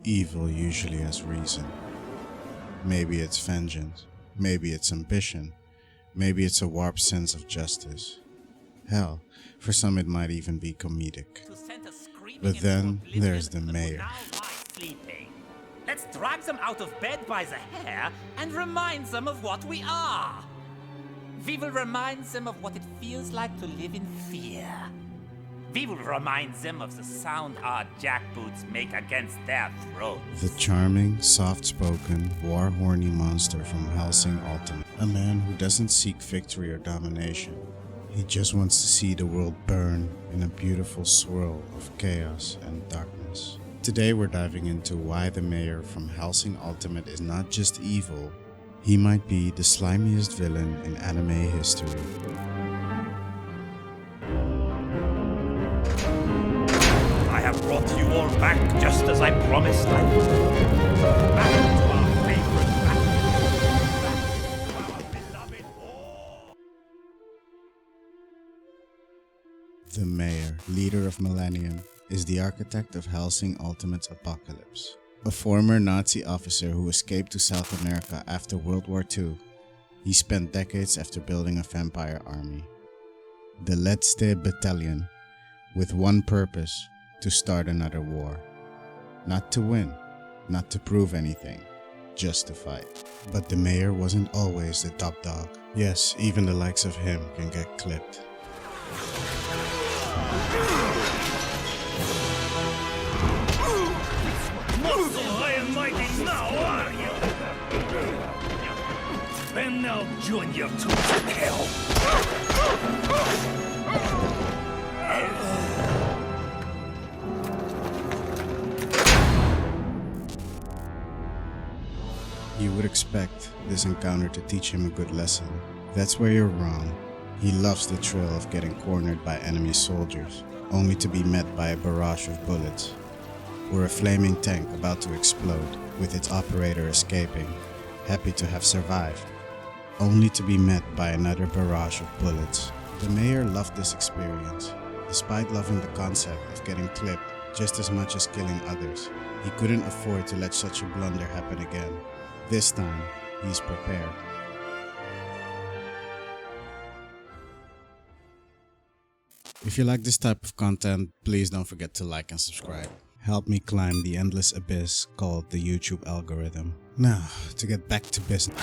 Evil usually has reason. Maybe it's vengeance, maybe it's ambition, maybe it's a warped sense of justice. Hell, for some it might even be comedic. But then there's the mayor. Let's drag them out of bed by the hair and remind them of what we are. We will remind them of what it feels like to live in fear. We will remind them of the sound our jackboots make against their throats. The charming, soft-spoken, war-horny monster from Hellsing Ultimate. A man who doesn't seek victory or domination. He just wants to see the world burn in a beautiful swirl of chaos and darkness. Today we're diving into why the mayor from Hellsing Ultimate is not just evil, he might be the slimiest villain in anime history. I have brought you all back just as I promised I would. Back to our favorite back to our beloved war. The mayor, leader of Millennium, is the architect of Hellsing Ultimate's apocalypse. A former Nazi officer who escaped to South America after World War II, he spent decades after building a vampire army. The Letzte Battalion, with one purpose: to start another war. Not to win, not to prove anything, just to fight. But the mayor wasn't always the top dog. Yes, even the likes of him can get clipped. Now are you? Then I'll join your tools in hell. You would expect this encounter to teach him a good lesson. That's where you're wrong. He loves the thrill of getting cornered by enemy soldiers, only to be met by a barrage of bullets. Or a flaming tank about to explode, with its operator escaping, happy to have survived, only to be met by another barrage of bullets. The mayor loved this experience. Despite loving the concept of getting clipped just as much as killing others, he couldn't afford to let such a blunder happen again. This time, he's prepared. If you like this type of content, please don't forget to like and subscribe. Help me climb the endless abyss called the YouTube algorithm. Now, to get back to business.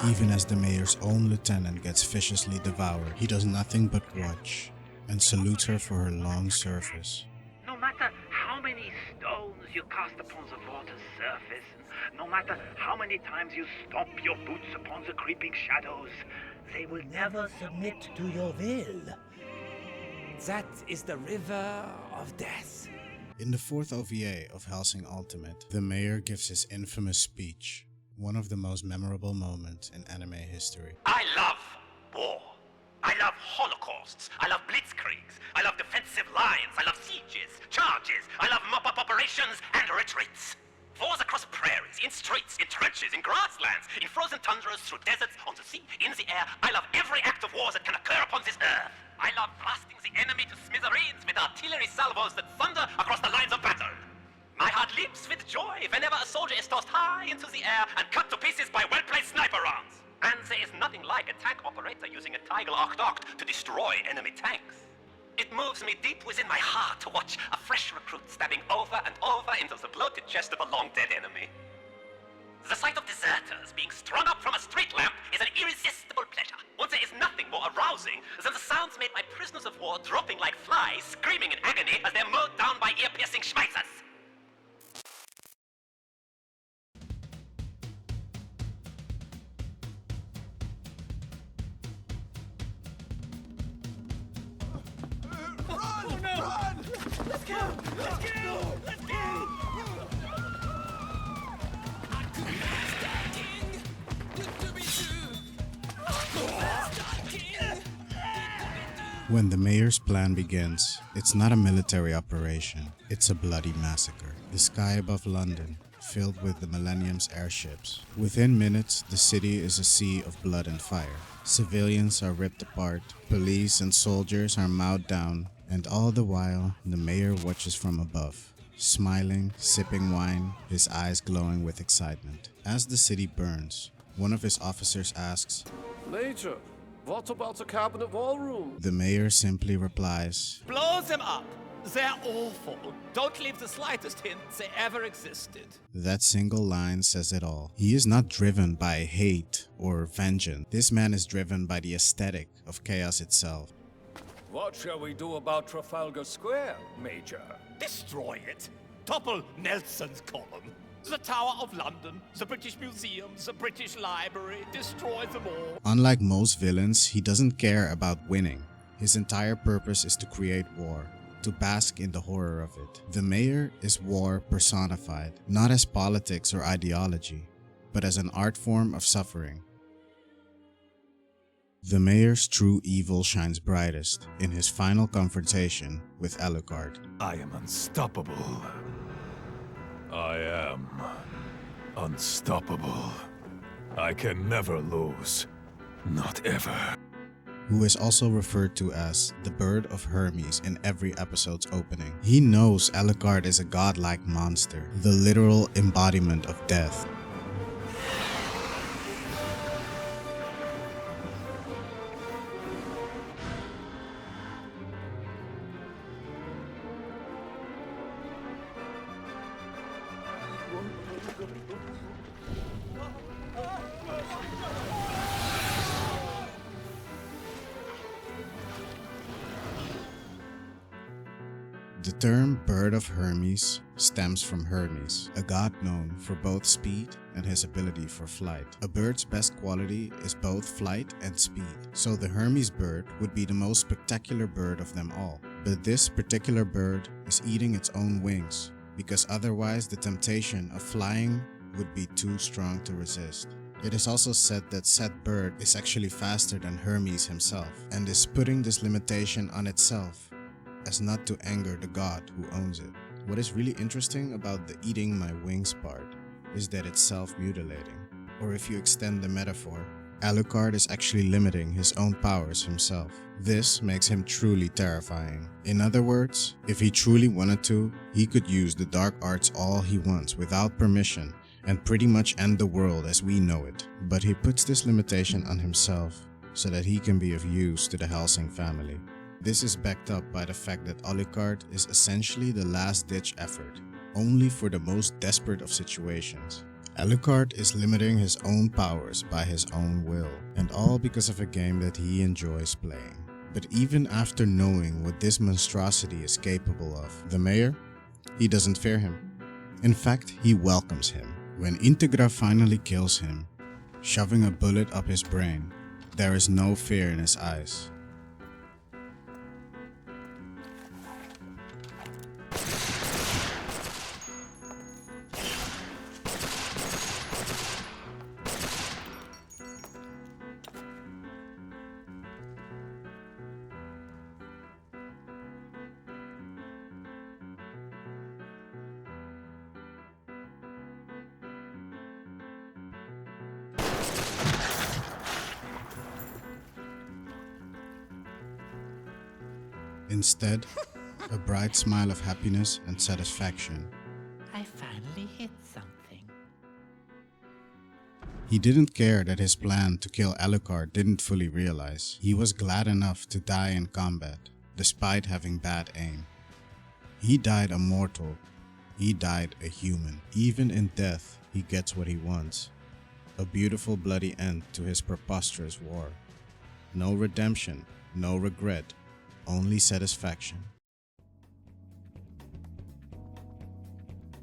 Even as the mayor's own lieutenant gets viciously devoured, he does nothing but watch and salutes her for her long service. No matter how many stones you cast upon the water's surface, no matter how many times you stomp your boots upon the creeping shadows, they will never submit to your will. That is the river of death. In the fourth OVA of Hellsing Ultimate, the mayor gives his infamous speech, one of the most memorable moments in anime history. I love war. I love holocausts. I love blitzkriegs. I love defensive lines. I love sieges, charges. I love mop-up operations and retreats. Wars across prairies, in streets, in trenches, in grasslands, in frozen tundras, through deserts, on the sea, in the air. I love every act of war that can occur upon this earth. I love blasting the enemy to smithereens with artillery salvos that thunder across the lines of battle. My heart leaps with joy whenever a soldier is tossed high into the air and cut to pieces by well-placed sniper rounds. And there is nothing like a tank operator using a Tiger Oct to destroy enemy tanks. It moves me deep within my heart to watch a fresh recruit stabbing over and over into the bloated chest of a long-dead enemy. The sight of deserters being strung up from a street lamp is an irresistible pleasure. Once there is nothing more arousing than the sounds made by prisoners of war dropping like flies, screaming in agony as they're mowed down by ear-piercing schmeizers. When the mayor's plan begins, it's not a military operation, it's a bloody massacre. The sky above London, filled with the Millennium's airships. Within minutes, the city is a sea of blood and fire. Civilians are ripped apart, police and soldiers are mowed down, And all the while, the mayor watches from above, smiling, sipping wine, his eyes glowing with excitement. As the city burns, one of his officers asks, Major, what about the cabinet ballroom? the mayor simply replies, Blow them up! They're awful. Don't leave the slightest hint they ever existed. That single line says it all. He is not driven by hate or vengeance. This man is driven by the aesthetic of chaos itself. What shall we do about Trafalgar Square, Major? Destroy it. Topple Nelson's column. The Tower of London, the British Museum, the British Library. Destroy them all. Unlike most villains, he doesn't care about winning. His entire purpose is to create war, to bask in the horror of it. The mayor is war personified, not as politics or ideology, but as an art form of suffering. The mayor's true evil shines brightest in his final confrontation with Alucard. I am unstoppable. I am unstoppable. I can never lose. Not ever. Who is also referred to as the Bird of Hermes in every episode's opening. He knows Alucard is a godlike monster, the literal embodiment of death. The term Bird of Hermes stems from Hermes, a god known for both speed and his ability for flight. A bird's best quality is both flight and speed, so the Hermes bird would be the most spectacular bird of them all. But this particular bird is eating its own wings, because otherwise the temptation of flying would be too strong to resist. It is also said that said bird is actually faster than Hermes himself, and is putting this limitation on itself as not to anger the god who owns it. What is really interesting about the eating my wings part is that it's self-mutilating. Or if you extend the metaphor, Alucard is actually limiting his own powers himself. This makes him truly terrifying. In other words, if he truly wanted to, he could use the dark arts all he wants without permission and pretty much end the world as we know it. But he puts this limitation on himself so that he can be of use to the Hellsing family. This is backed up by the fact that Alucard is essentially the last-ditch effort, only for the most desperate of situations. Alucard is limiting his own powers by his own will, and all because of a game that he enjoys playing. But even after knowing what this monstrosity is capable of, the mayor, he doesn't fear him. In fact, he welcomes him. When Integra finally kills him, shoving a bullet up his brain, there is no fear in his eyes. Instead, a bright smile of happiness and satisfaction. I finally hit something. He didn't care that his plan to kill Alucard didn't fully realize. He was glad enough to die in combat, despite having bad aim. He died a mortal. He died a human. Even in death, he gets what he wants. A beautiful bloody end to his preposterous war. No redemption, no regret, only satisfaction.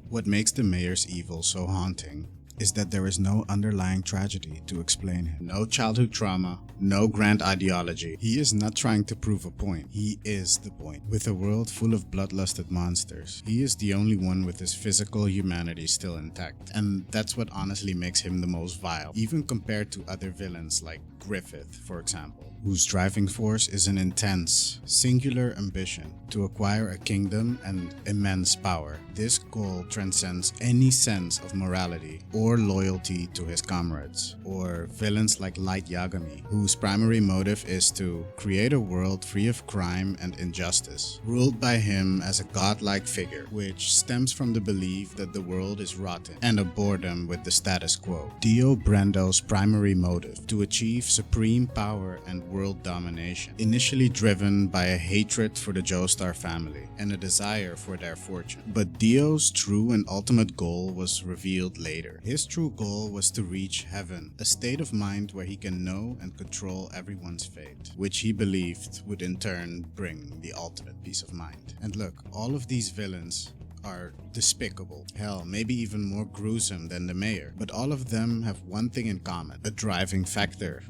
What makes the mayor's evil so haunting is that there is no underlying tragedy to explain him. No childhood trauma, no grand ideology. He is not trying to prove a point. He is the point. With a world full of bloodlusted monsters, he is the only one with his physical humanity still intact. And that's what honestly makes him the most vile, even compared to other villains like Griffith, for example, whose driving force is an intense, singular ambition to acquire a kingdom and immense power. This goal transcends any sense of morality or or loyalty to his comrades, or villains like Light Yagami, whose primary motive is to create a world free of crime and injustice, ruled by him as a godlike figure, which stems from the belief that the world is rotten and a boredom with the status quo. Dio Brando's primary motive: to achieve supreme power and world domination, initially driven by a hatred for the Joestar family and a desire for their fortune. But Dio's true and ultimate goal was revealed later. His true goal was to reach heaven, a state of mind where he can know and control everyone's fate, which he believed would in turn bring the ultimate peace of mind. And look, all of these villains are despicable, hell, maybe even more gruesome than the mayor, but all of them have one thing in common: a driving factor,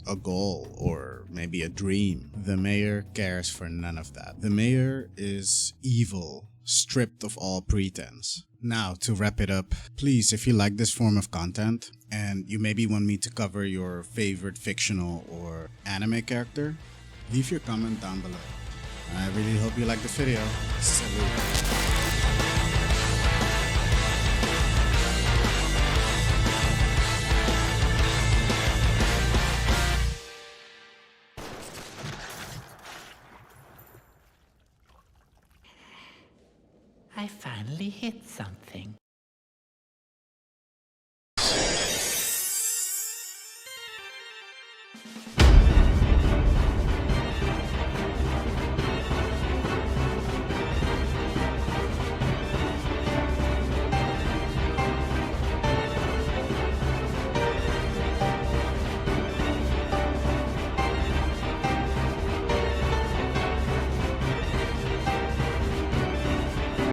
a goal, or maybe a dream. The mayor cares for none of that. The mayor is evil, stripped of all pretense. Now, to wrap it up, please, if you like this form of content, and you maybe want me to cover your favorite fictional or anime character, leave your comment down below. I really hope you liked the video. Salute. I finally hit something.